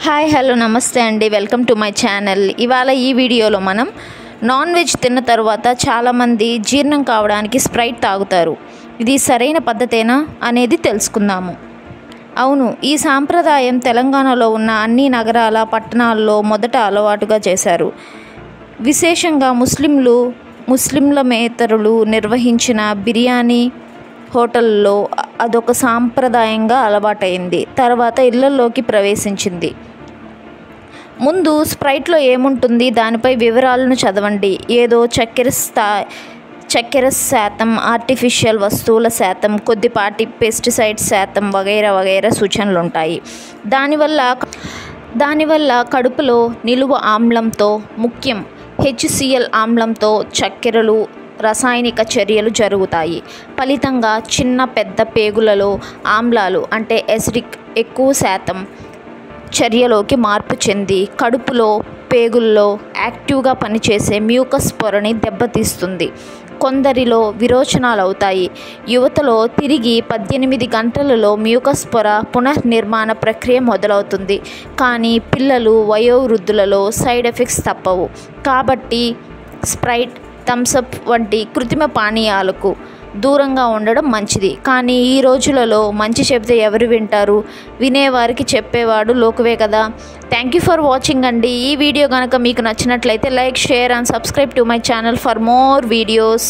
Hi hello నమస్తే అండి, welcome to my channel. ఇవాళ ఈ వీడియోలో మనం నాన్ వెజ్ తిన్న తర్వాత చాలామంది జీర్ణం కావడానికి స్ప్రైట్ తాగుతారు. ఇది సరైన పద్ధతేనా అనేది తెలుసుకుందాము. అవును, ఈ సాంప్రదాయం తెలంగాణలో ఉన్న అన్ని నగరాల పట్టణాల్లో మొదట అలవాటుగా చేశారు. విశేషంగా ముస్లింలమేతరులు నిర్వహించిన బిర్యానీ హోటల్లో అదొక సాంప్రదాయంగా అలవాటైంది. తర్వాత ఇళ్లలోకి ప్రవేశించింది. ముందు స్ప్రైట్లో ఏముంటుంది, దానిపై వివరాలను చదవండి. ఏదో చక్కెర శాతం, ఆర్టిఫిషియల్ వస్తువుల శాతం, కొద్దిపాటి పెస్టిసైడ్స్ శాతం వగైరా వగైరా సూచనలు ఉంటాయి. దానివల్ల కడుపులో నిలువ ఆమ్లంతో, ముఖ్యం HCl ఆమ్లంతో చక్కెరలు రసాయనిక చర్యలు జరుగుతాయి. ఫలితంగా చిన్న పెద్ద పేగులలో ఆమ్లాలు అంటే ఎసిడిక్ ఎక్కువ శాతం చర్యలోకి మార్పు చెంది కడుపులో పేగుల్లో యాక్టివ్గా పనిచేసే మ్యూకస్ పొరని దెబ్బతీస్తుంది. కొందరిలో విరోచనాలు అవుతాయి. యువతలో తిరిగి 18 గంటలలో మ్యూకస్ పొర పునర్నిర్మాణ ప్రక్రియ మొదలవుతుంది. కానీ పిల్లలు, వయోవృద్ధులలో సైడ్ ఎఫెక్ట్స్ తప్పవు. కాబట్టి స్ప్రైట్, థమ్సప్ వంటి కృత్రిమ పానీయాలకు దూరంగా ఉండడం మంచిది. కానీ ఈ రోజులలో మంచి చెబితే ఎవరు వింటారు? వినేవారికి చెప్పేవాడు లోకువే కదా. థ్యాంక్ యూ ఫర్ వాచింగ్ అండి. ఈ వీడియో కనుక మీకు నచ్చినట్లయితే like, share and subscribe to my channel for more videos.